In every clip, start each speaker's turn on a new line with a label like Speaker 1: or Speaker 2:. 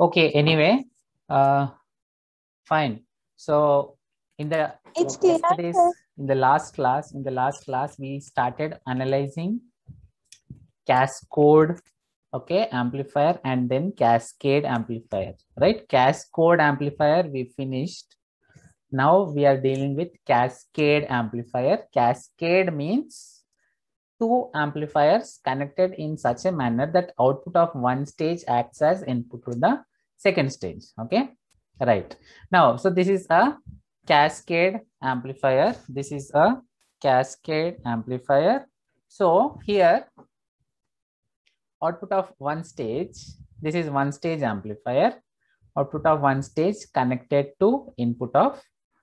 Speaker 1: Okay, anyway, fine. So in the
Speaker 2: It's clear,
Speaker 1: yesterday's
Speaker 2: sir.
Speaker 1: in the last class we started analyzing cascode, okay, amplifier, and then cascade amplifier, right? Cascode amplifier we finished. Now we are dealing with cascade amplifier. Cascade means two amplifiers connected in such a manner that output of one stage acts as input to the second stage. Okay, right. Now, so this is a cascade amplifier. This is a cascade amplifier. So here, output of one stage, this is one stage amplifier. Output of one stage connected to input of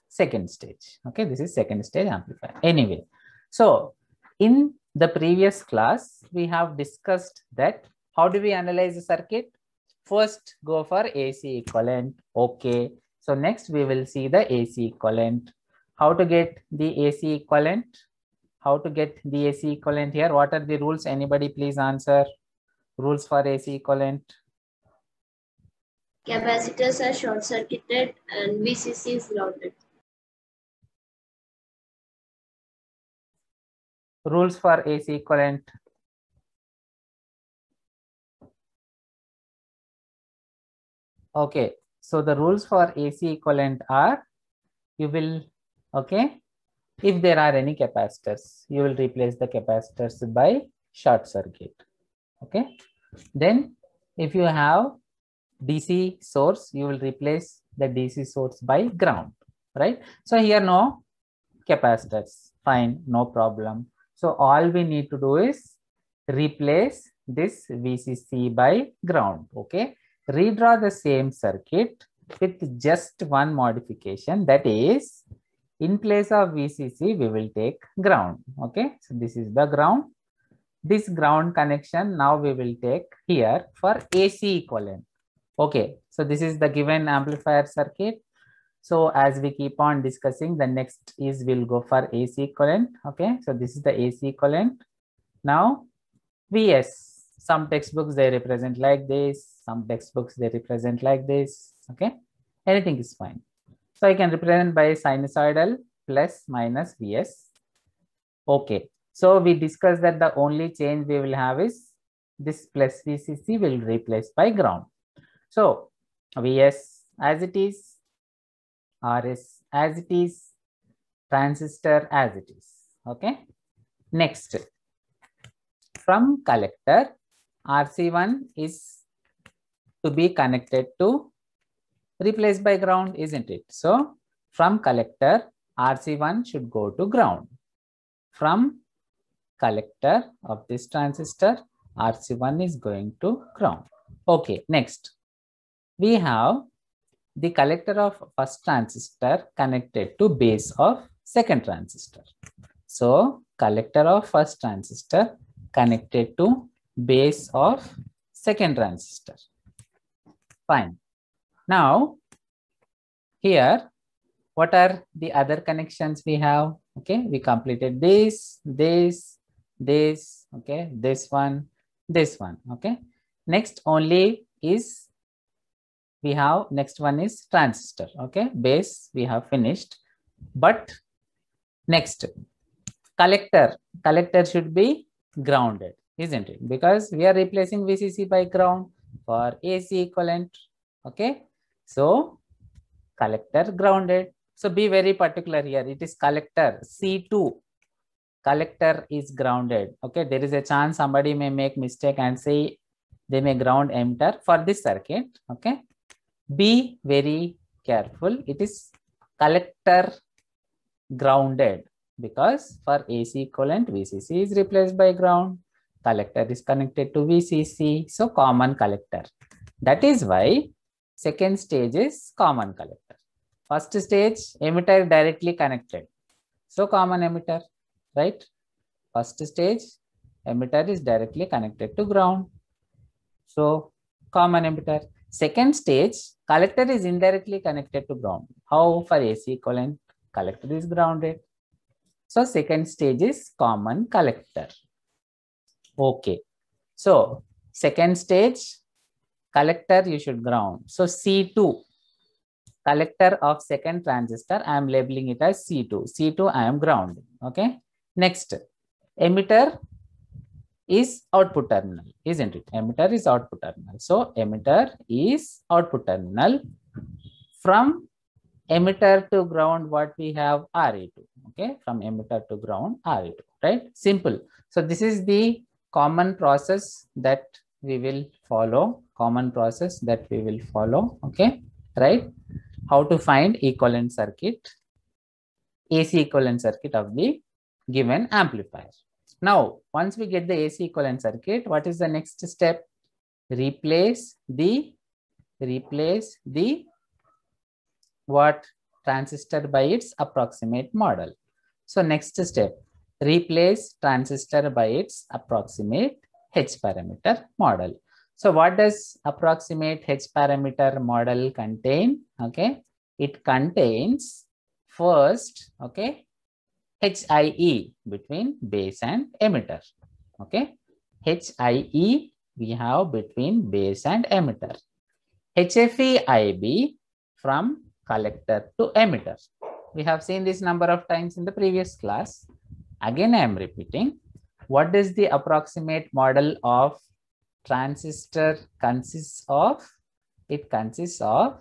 Speaker 1: second stage. Okay, this is second stage amplifier. Anyway, so in the previous class, we have discussed that how do we analyze the circuit? First, go for AC equivalent. Okay. So next we will see the AC equivalent. How to get the AC equivalent? How to get the AC equivalent here? What are the rules? Anybody please answer. Rules for AC equivalent.
Speaker 3: Capacitors are short circuited and VCC is grounded.
Speaker 1: Rules for AC equivalent. Okay, so the rules for AC equivalent are, you will, okay, if there are any capacitors, you will replace the capacitors by short circuit. Okay, then if you have DC source, you will replace the DC source by ground, right? So here no capacitors, fine, no problem. So all we need to do is replace this VCC by ground. Okay, redraw the same circuit with just one modification, that is, in place of VCC we will take ground. Okay, so this is the ground. This ground connection now we will take here for AC equivalent. Okay, so this is the given amplifier circuit. So as we keep on discussing, the next is we'll go for AC equivalent. Okay, so this is the AC equivalent. Now VS, some textbooks they represent like this, some textbooks they represent like this. Okay, anything is fine. So I can represent by sinusoidal plus minus VS. Okay, so we discussed that the only change we will have is this plus VCC will replace by ground. So Vs as it is, Rs as it is, transistor as it is. Okay. Next, from collector, RC1 is to be connected to replaced by ground, isn't it? So from collector, RC1 should go to ground. From collector of this transistor, RC1 is going to ground. Okay, next we have the collector of first transistor connected to base of second transistor. So collector of first transistor connected to base of second transistor. Fine. Now here, what are the other connections we have? Okay, we completed this, okay, this one. Okay, next only is we have, next one is transistor. Okay, base we have finished, but next collector should be grounded, isn't it? Because we are replacing VCC by ground for AC equivalent. Okay, so collector grounded. So be very particular here. It is collector C2. Collector is grounded. Okay, there is a chance somebody may make mistake and say they may ground emitter for this circuit. Okay, be very careful. It is collector grounded because for AC equivalent VCC is replaced by ground. Collector is connected to VCC. So common collector. That is why second stage is common collector. First stage emitter directly connected. So common emitter, right? First stage emitter is directly connected to ground. So common emitter. Second stage collector is indirectly connected to ground. How for AC equivalent? Collector is grounded. So second stage is common collector. Okay. So second stage collector you should ground. So C2, collector of second transistor, I am labeling it as C2. C2 I am grounding. Okay. Next, emitter is output terminal, isn't it? Emitter is output terminal. So emitter is output terminal. From emitter to ground, what we have? RE2. Okay. From emitter to ground, RE2. Right? Simple. So this is the common process that we will follow. Okay. Right? How to find equivalent circuit, AC equivalent circuit of the given amplifier. Now, once we get the AC equivalent circuit, what is the next step? Replace the what? Transistor by its approximate model. So next step, replace transistor by its approximate H parameter model. So what does approximate H parameter model contain? Okay, it contains first, okay, HIE between base and emitter. Okay, HIE we have between base and emitter. HFE IB from collector to emitter. We have seen this number of times in the previous class. Again, I am repeating. What does the approximate model of transistor consists of? It consists of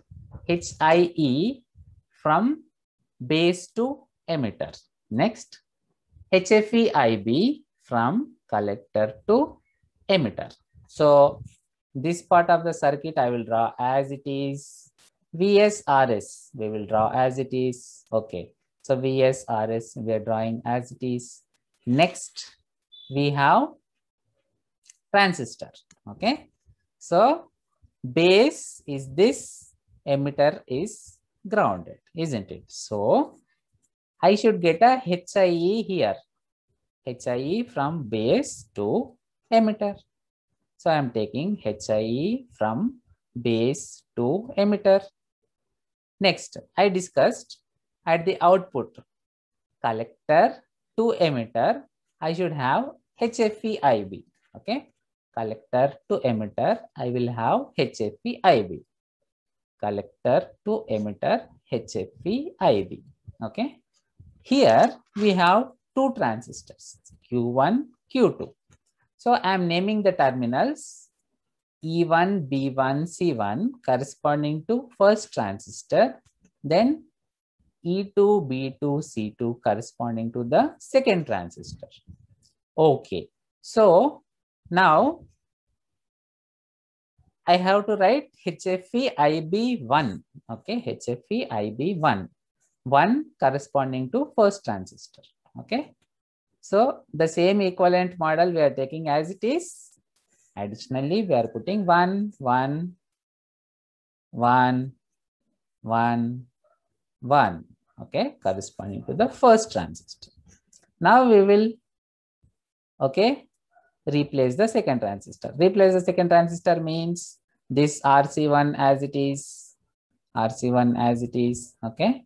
Speaker 1: HIE from base to emitter. Next, HFE IB from collector to emitter. So this part of the circuit I will draw as it is. VSRS we will draw as it is. Okay. So VSRS we are drawing as it is. Next, we have transistor. Okay. So base is this, emitter is grounded, isn't it? So I should get a HIE here. HIE from base to emitter. So I am taking HIE from base to emitter. Next, I discussed at the output, collector to emitter, I should have HFE IB. Okay. Collector to emitter, I will have HFE IB. Collector to emitter, HFE IB. Okay. Here we have two transistors, Q1, Q2. So I am naming the terminals E1, B1, C1 corresponding to first transistor, then E2, B2, C2 corresponding to the second transistor. Okay. So now I have to write HFE IB1. Okay. HFE IB1. 1 corresponding to first transistor. Okay. So the same equivalent model we are taking as it is. Additionally, we are putting 1, 1, 1, 1, 1. Okay, corresponding to the first transistor. Now we will, okay, replace the second transistor. Replace the second transistor means this RC1 as it is, RC1 as it is. Okay,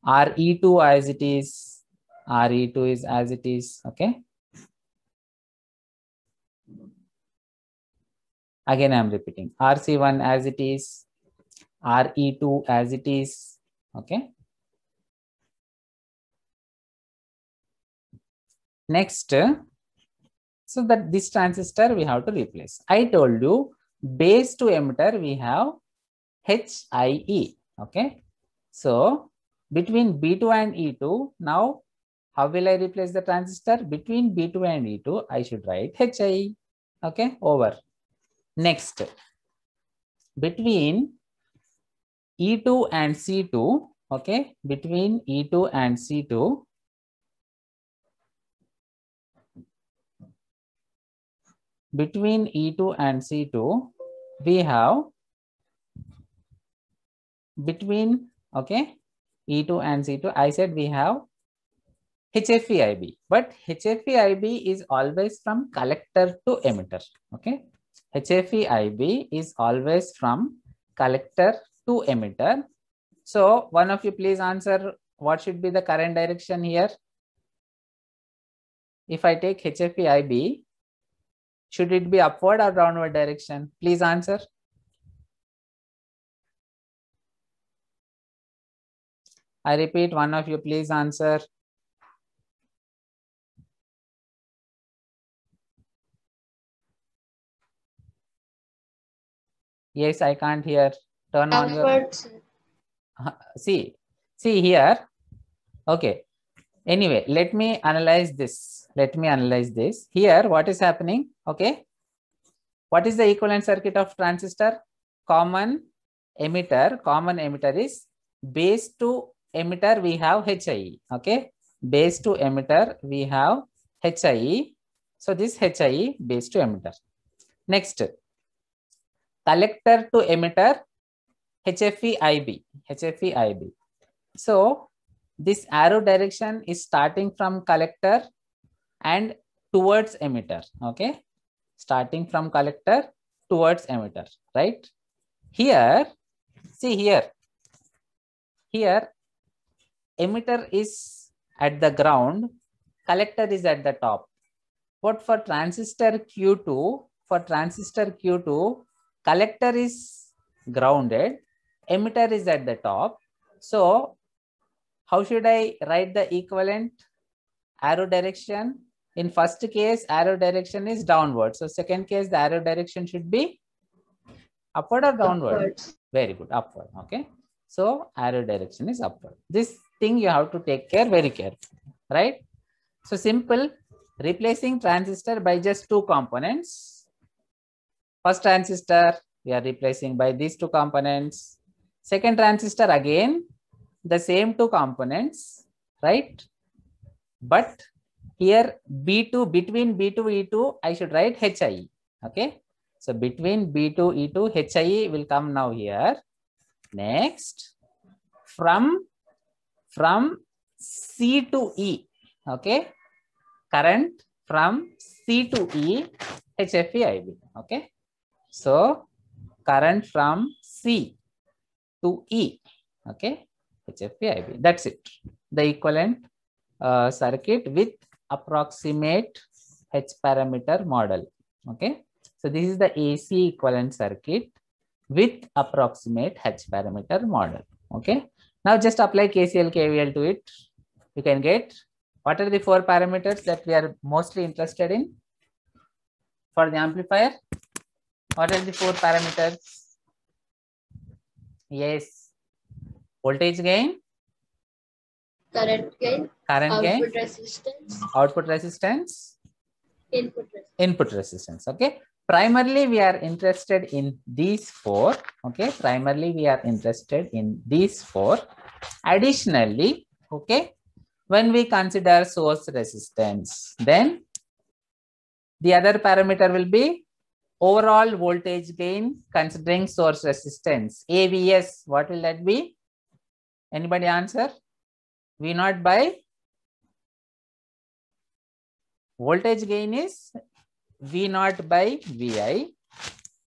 Speaker 1: RE2 as it is, RE2 is as it is. Okay. Again, I am repeating RC1 as it is, RE2 as it is. Okay. Next, so that this transistor we have to replace. I told you base to emitter we have HIE. Okay. So between B2 and E2, now how will I replace the transistor? Between B2 and E2, I should write HIE. Okay. Over. Next, between E2 and C2, okay, between E2 and C2, between E2 and C2, we have between, okay, E2 and C2, I said we have HFE IB, but HFE IB is always from collector to emitter, okay. HFE IB is always from collector to emitter. So one of you please answer what should be the current direction here. If I take HFE IB, should it be upward or downward direction? Please answer. I repeat, one of you please answer. Yes, I can't hear. Turn on your.
Speaker 3: Upwards.
Speaker 1: See here. Okay. Anyway, let me analyze this. Here, what is happening? Okay. What is the equivalent circuit of transistor? Common emitter is base to emitter, we have HIE. Okay. Base to emitter, we have HIE. So this HIE base to emitter. Next, collector to emitter, HFE IB. So this arrow direction is starting from collector and towards emitter. Okay. Starting from collector towards emitter, right? Here, see here emitter is at the ground, collector is at the top. But for transistor Q2, collector is grounded, emitter is at the top. So how should I write the equivalent arrow direction? In first case, arrow direction is downward. So second case, the arrow direction should be upward or downward?
Speaker 3: Upwards.
Speaker 1: Very good, upward. Okay. So arrow direction is upward. This thing you have to take care very carefully, right? So simple, replacing transistor by just two components. First transistor, we are replacing by these two components. Second transistor, again, the same two components, right? But here B2, between B2 E2, I should write HIE. Okay. So between B2 E2, HIE will come now here. Next, from C to E. Okay. Current from C to E, HFE IB. Okay. So current from C to E. Okay. HFE IB. That's it. The equivalent circuit with approximate H parameter model. Okay. So this is the AC equivalent circuit with approximate H parameter model. Okay. Now just apply KCL, KVL to it. You can get, what are the four parameters that we are mostly interested in for the amplifier? What are the four parameters? Yes. Voltage gain.
Speaker 3: Current gain. Output resistance.
Speaker 1: Output resistance.
Speaker 3: Input resistance.
Speaker 1: Okay. Primarily, we are interested in these four. Okay. Primarily, we are interested in these four. Additionally, okay, when we consider source resistance, then the other parameter will be overall voltage gain considering source resistance. AVS, what will that be? Anybody answer? V0 by voltage gain is V0 by Vi.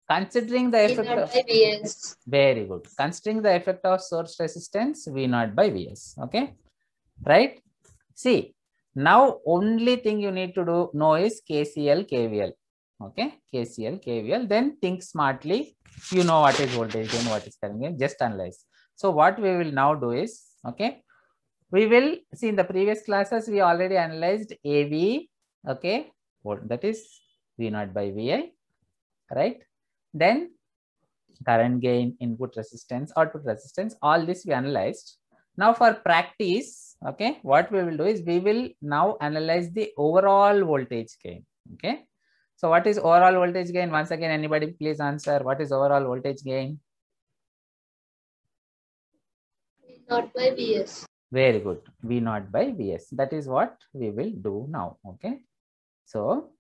Speaker 1: Considering the effect of
Speaker 3: Vs.
Speaker 1: Very good. Considering the effect of source resistance, V0 by Vs. Okay. Right. See, now only thing you need to know is KCL, KVL. Okay. KCL, KVL. Then think smartly. You know what is voltage gain, what is current gain. Just analyze. So what we will now do is, okay, we will see in the previous classes, we already analyzed AV. Okay. That is V0 by Vi. Right. Then current gain, input resistance, output resistance, all this we analyzed. Now for practice, okay, what we will do is we will now analyze the overall voltage gain. Okay. So what is overall voltage gain? Once again, anybody please answer. What is overall voltage gain?
Speaker 3: V0 by Vs.
Speaker 1: Very good. V0 by Vs. That is what we will do now. Okay. So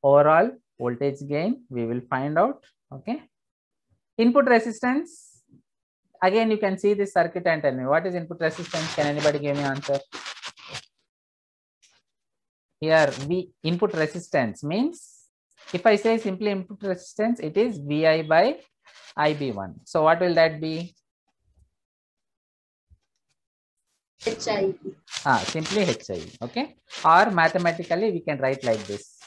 Speaker 1: overall voltage gain we will find out. Okay. Input resistance. Again, you can see this circuit and tell me what is input resistance. Can anybody give me answer? Here, input resistance means, if I say simply input resistance, it is Vi by Ib1. So what will that be?
Speaker 3: HIE.
Speaker 1: Simply HIE. Okay. Or mathematically we can write like this.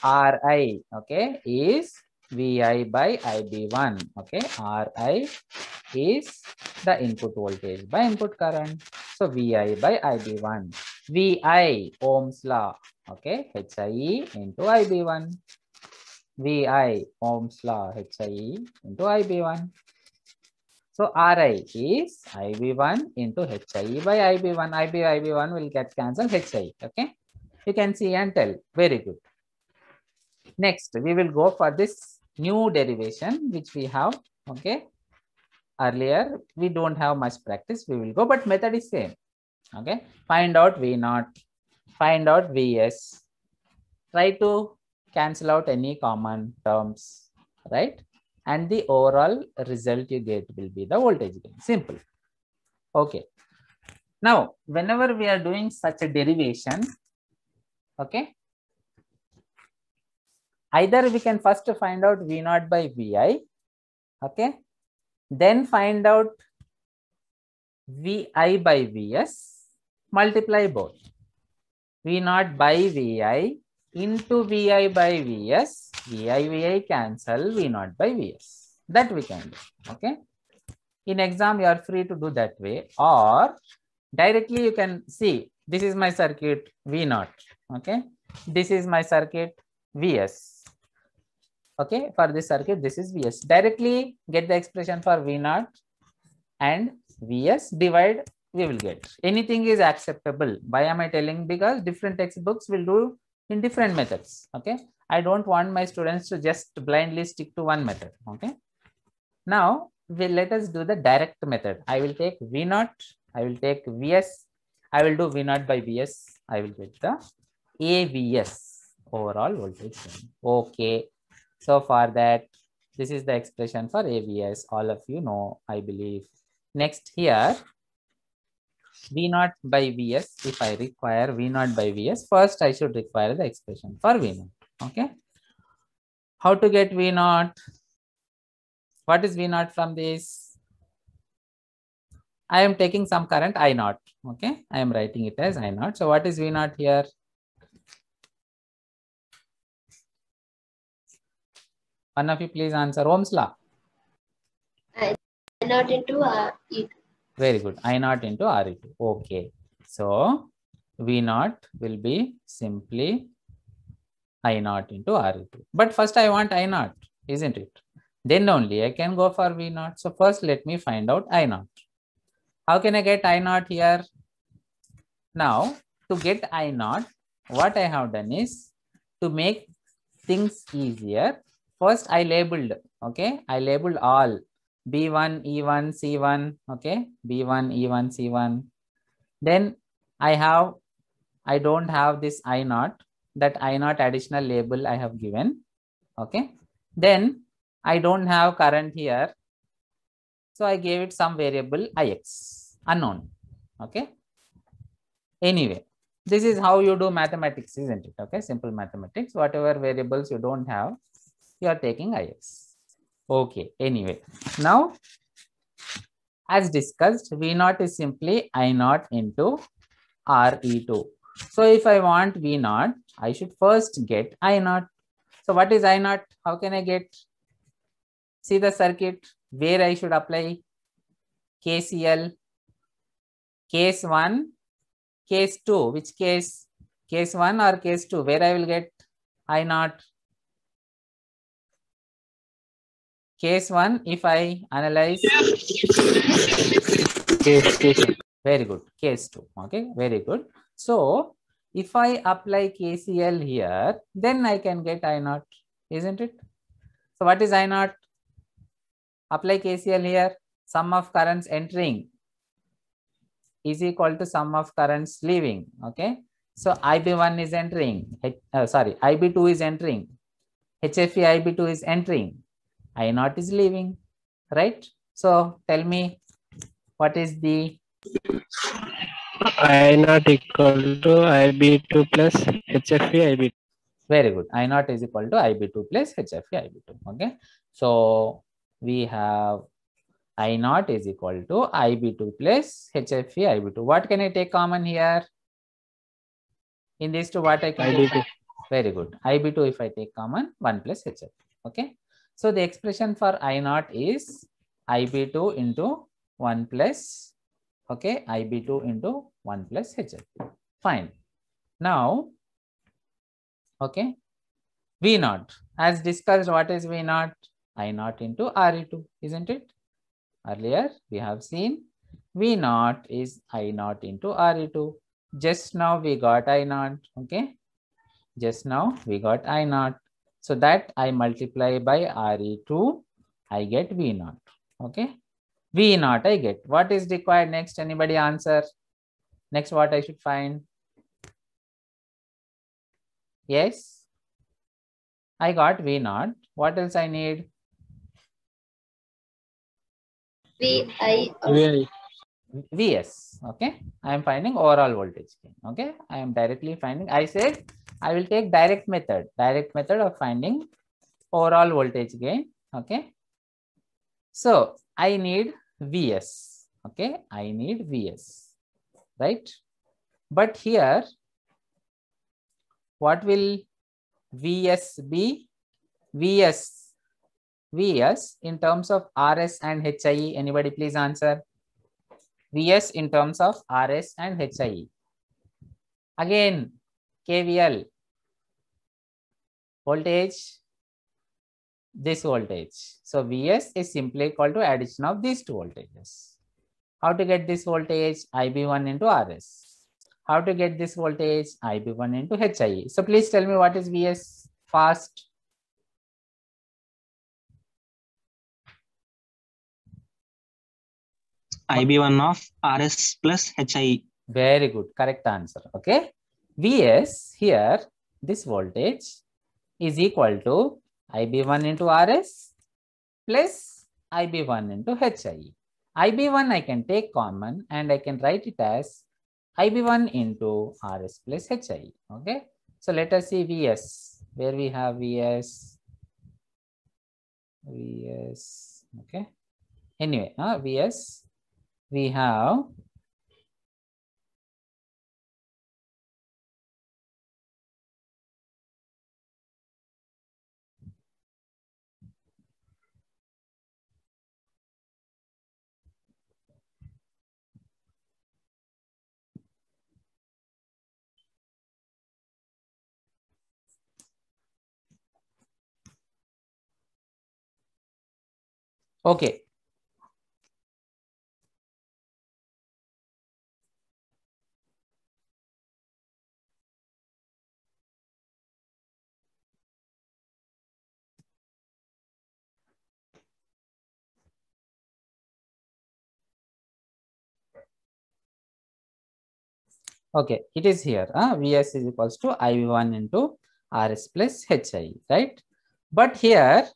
Speaker 1: Ri, okay, is VI by IB1. Okay, RI is the input voltage by input current. So VI by IB1. VI, Ohm's law. Okay, HIE into IB1. VI, Ohm's law, HIE into IB1. So RI is IB1 into HIE by IB1. IB1 will get cancelled, HIE. Okay, you can see and tell. Very good. Next, we will go for this new derivation which we have. Okay, earlier we don't have much practice. We will go, but method is same. Okay, find out V0, find out Vs. Try to cancel out any common terms, right? And the overall result you get will be the voltage gain. Simple. Okay. Now, whenever we are doing such a derivation, okay, either we can first find out V0 by Vi, okay, then find out Vi by Vs, multiply both. V0 by Vi into Vi by Vs, Vi cancel V0 by Vs. That we can do, okay. In exam, you are free to do that way, or directly you can see, this is my circuit V0, okay. This is my circuit Vs. Okay, for this circuit, this is Vs. Directly get the expression for V0 and Vs, divide, we will get. Anything is acceptable. Why am I telling? Because different textbooks will do in different methods. Okay, I don't want my students to just blindly stick to one method. Okay, now let us do the direct method. I will take V0, I will take Vs, I will do V0 by Vs, I will get the AVs, overall voltage. Okay, so for that, this is the expression for AVs. All of you know, I believe. Next here, V0 by Vs. If I require V0 by Vs, first I should require the expression for V0. Okay. How to get V0? What is V0 from this? I am taking some current I0. Okay. I am writing it as I0. So what is V0 here? One of you please answer. Ohm's law.
Speaker 3: I0 into E2.
Speaker 1: Very good. I0 into RE2. Okay. So V0 will be simply I0 into RE2. But first I want I0, isn't it? Then only I can go for V0. So first let me find out I0. How can I get I0 here? Now to get I0, what I have done is to make things easier. First I labeled, okay? I labeled all B1, E1, C1, okay? B1, E1, C1. Then I don't have this I0, that I0 additional label I have given, okay? Then I don't have current here. So I gave it some variable Ix, unknown, okay? Anyway, this is how you do mathematics, isn't it? Okay, simple mathematics. Whatever variables you don't have, you are taking Ix. Okay, anyway, now as discussed, V0 is simply I0 into RE2. So if I want V0, I should first get I0. So what is I0? How can I get? See the circuit where I should apply KCL. Case 1, case 2. Which case? Case 1 or case 2? Where I will get I0? Case 1, if I analyze. Case 2. Very good. Case 2. Okay, very good. So if I apply KCL here, then I can get I0, isn't it? So what is I0? Apply KCL here. Sum of currents entering is equal to sum of currents leaving. Okay. So IB1 is entering. IB2 is entering. HFE IB2 is entering. I0 is leaving. Right. So tell me, what is the
Speaker 2: I0 equal to IB2 plus HFE IB2.
Speaker 1: Very good. I0 is equal to IB2 plus HFE IB2. Okay. So we have I0 is equal to IB2 plus HFE IB2. What can I take common here? In these two, what I can
Speaker 2: IB2.
Speaker 1: take? Very good. IB2, if I take common, 1 plus HFE. Okay. So the expression for I naught is IB2 into 1 plus, okay, IB2 into 1 plus HFE. Fine. Now, okay, V naught. As discussed, what is V naught? I naught into RE2, isn't it? Earlier, we have seen V naught is I naught into RE2. Just now we got I naught, okay? Just now we got I naught. So that I multiply by RE2, I get V naught, okay? V naught I get. What is required next? Anybody answer? Next, what I should find? Yes, I got V naught. What else I need? Vs, okay. I am finding overall voltage gain, okay. I am directly finding, I said I will take direct method of finding overall voltage gain, okay. So I need Vs, okay. I need Vs, right? But here, what will Vs be? Vs in terms of Rs and HIE. Anybody please answer? Vs in terms of Rs and HIE. Again, KVL, voltage, this voltage. So Vs is simply equal to addition of these two voltages. How to get this voltage? IB1 into Rs. How to get this voltage? IB1 into HIE. So please tell me what is Vs fast.
Speaker 4: IB1 of Rs plus HIE.
Speaker 1: Very good, correct answer. Okay, Vs here, this voltage is equal to IB1 into Rs plus IB1 into HIE. IB1 I can take common and I can write it as IB1 into Rs plus HIE. Okay, so let us see Vs. Where we have Vs. Okay. Anyway, Vs. We have okay. Okay, it is here. Vs is equals to IB1 into Rs plus HIE, right? But here,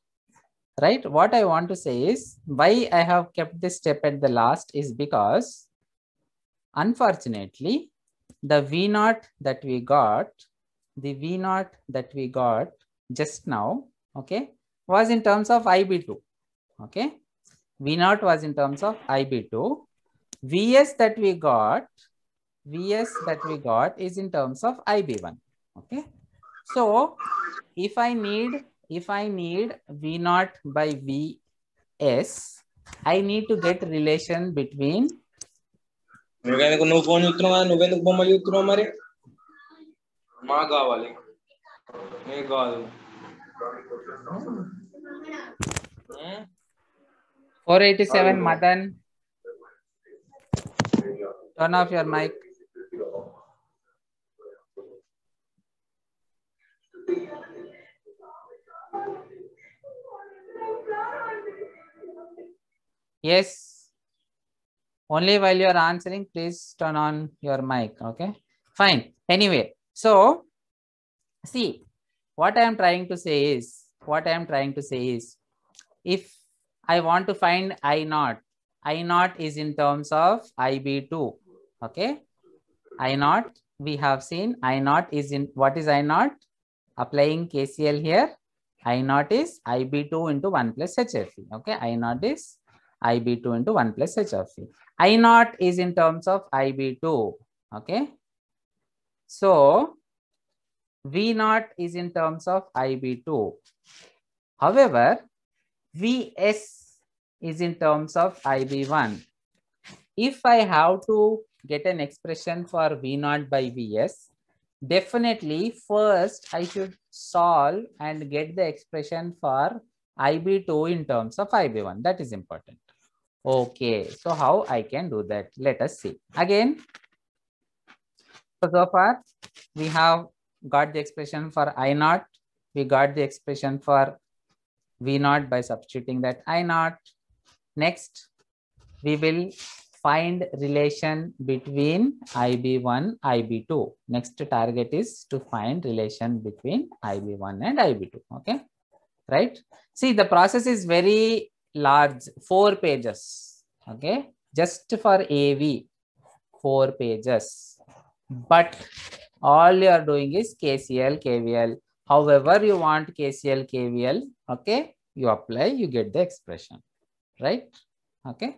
Speaker 1: right, what I want to say is why I have kept this step at the last is because unfortunately, the V naught that we got, just now, okay, was in terms of IB2, okay? V naught was in terms of IB2. Vs that we got is in terms of IB1, okay? So if I need V naught by Vs, I need to get relation between $487 Madan. Turn off your mic. Yes. Only while you are answering, please turn on your mic. Okay. Fine. Anyway, so see what I am trying to say is, if I want to find I naught is in terms of IB2. Okay. I naught, we have seen I naught is in, what is I naught? Applying KCL here, I naught is IB2 into 1 plus HFE. Okay. I naught is IB2 into 1 plus HFE. I naught is in terms of IB2. Okay. So V naught is in terms of IB2. However, Vs is in terms of IB1. If I have to get an expression for V0 by Vs, definitely first I should solve and get the expression for IB2 in terms of IB1. That is important. Okay, so how I can do that? Let us see. Again, so far we have got the expression for I0. We got the expression for V0 by substituting that I0. Next, we will find relation between IB1, IB2. Next target is to find relation between IB1 and IB2. Okay, right? See, the process is very large, 4 pages. Okay, just for AV, 4 pages. But all you are doing is KCL, KVL. However you want KCL, KVL, okay, you apply, you get the expression, right? Okay.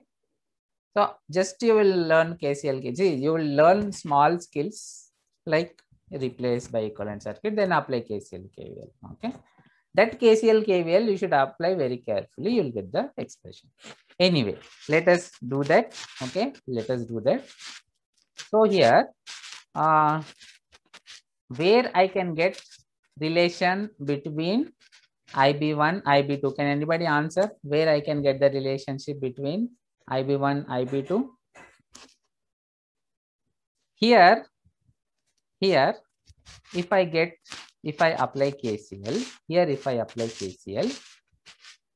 Speaker 1: So just you will learn KCL, KVL. You will learn small skills like replace by equivalent circuit, then apply KCL, KVL. Okay. That KCL, KVL you should apply very carefully. You will get the expression. Anyway, let us do that. Okay. Let us do that. So here, where I can get relation between IB1, IB2. Can anybody answer where I can get the relationship between IB1, IB2? Here, if I apply KCL,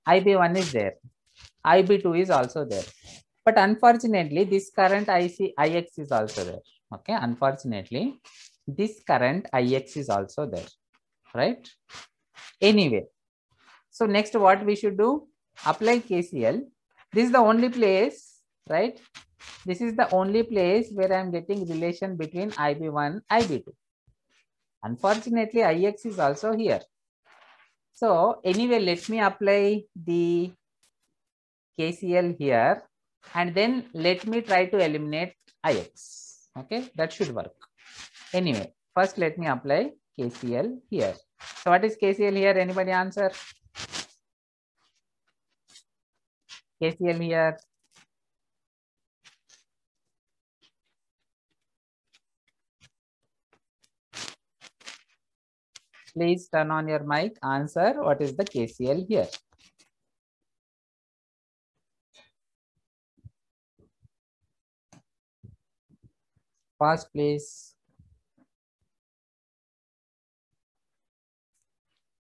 Speaker 1: IB1 is there, IB2 is also there. But unfortunately, this current Ix is also there. Okay, unfortunately, this current Ix is also there, right? Anyway, so next what we should do? Apply KCL. This is the only place, right? This is the only place where I am getting relation between IB1, IB2. Unfortunately, Ix is also here. So anyway, let me apply the KCL here and then let me try to eliminate Ix. Okay, that should work. Anyway, first let me apply KCL here. So what is KCL here? Anybody answer? KCL here. Please turn on your mic. Answer what is the KCL here. Fast, please.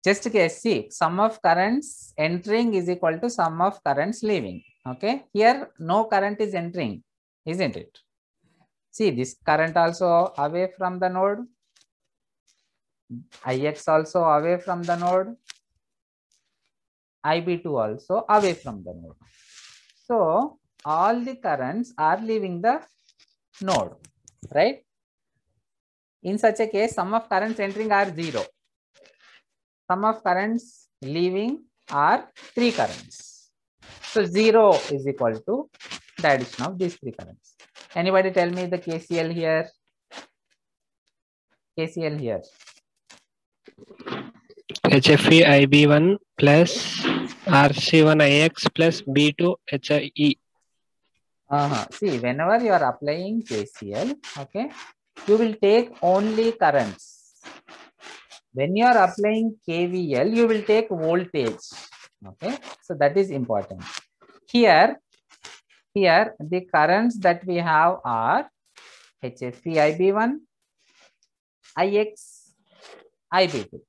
Speaker 1: Just guess, see, sum of currents entering is equal to sum of currents leaving. Okay, here no current is entering, isn't it? See, this current also away from the node, Ix also away from the node, IB2 also away from the node. So all the currents are leaving the node, right? In such a case, sum of currents entering are 0. Sum of currents leaving are 3 currents. So 0 is equal to the addition of these 3 currents. Anybody tell me the KCL here? KCL here.
Speaker 2: HFE IB1 plus RC1 IX plus B2 HIE.
Speaker 1: See, whenever you are applying KCL, okay, you will take only currents. When you are applying KVL, you will take voltage. Okay, so that is important. Here the currents that we have are HFE IB1, Ix, IB2.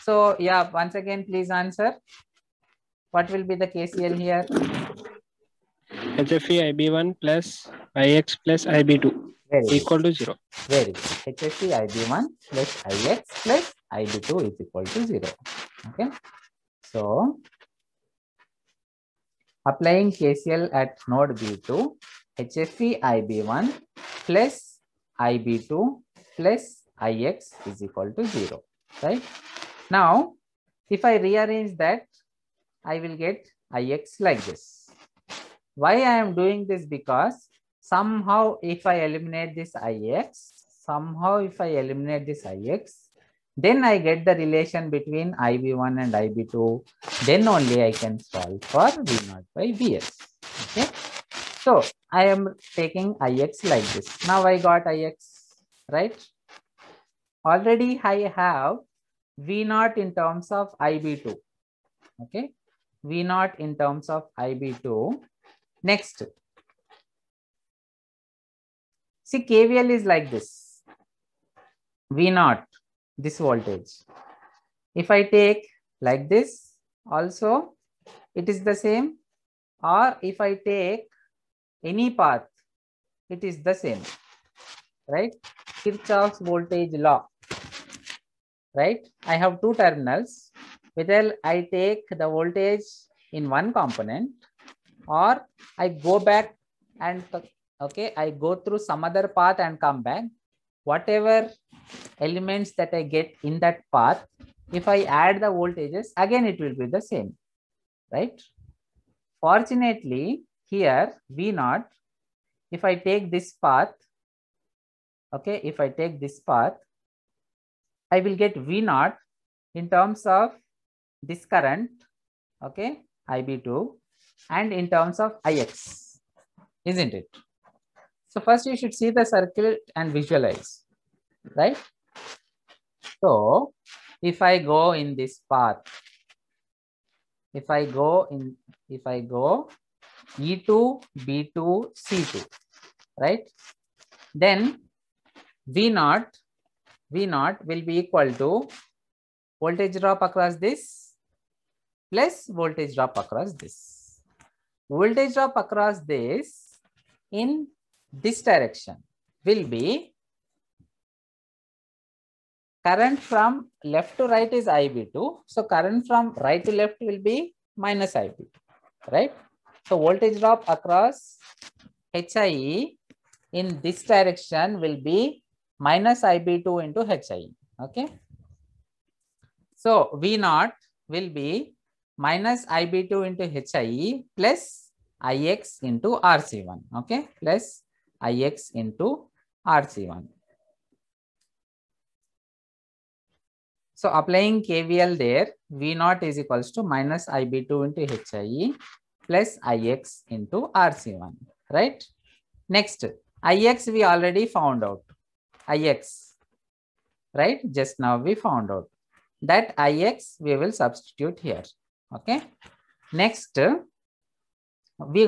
Speaker 1: So yeah, once again, please answer. What will be the KCL here?
Speaker 2: HFE IB1 plus IX plus IB2 equal to 0.
Speaker 1: Very good. HFE IB1 plus Ix plus IB2 is equal to 0. Okay. So applying KCL at node B2, HFE IB1 plus IB2 plus Ix is equal to 0. Right. Now, if I rearrange that, I will get Ix like this. Why I am doing this? Because somehow if I eliminate this Ix, Then I get the relation between IB1 and IB2. Then only I can solve for V0 by Vs. Okay. So I am taking Ix like this. Now I got Ix, right? Already I have V0 in terms of IB2. Okay. V0 in terms of IB2. Next. See, KVL is like this. V0, this voltage. If I take like this, also it is the same. Or if I take any path, it is the same. Right? Kirchhoff's voltage law. Right? I have two terminals. Whether I take the voltage in one component or I go back and okay, I go through some other path and come back. Whatever elements that I get in that path, if I add the voltages, again it will be the same, right? Fortunately, here V0, if I take this path, okay, if I take this path, I will get V0 in terms of this current, okay, IB2, and in terms of Ix, isn't it? So first you should see the circuit and visualize, right? So if I go in this path, if I go E2, B2, C2, right? Then V0 will be equal to voltage drop across this plus voltage drop across this. Voltage drop across this in this direction will be current from left to right is IB2. So current from right to left will be minus IB2, right? So voltage drop across HIE in this direction will be minus IB2 into HIE. Okay. So V0 will be minus IB2 into HIE plus Ix into RC1. Okay. Plus Ix into RC1. So applying KVL there, V0 is equals to minus IB2 into HIE plus Ix into RC1, right? Next, Ix we already found out. Ix, right? Just now we found out. That Ix we will substitute here. Okay. Next, we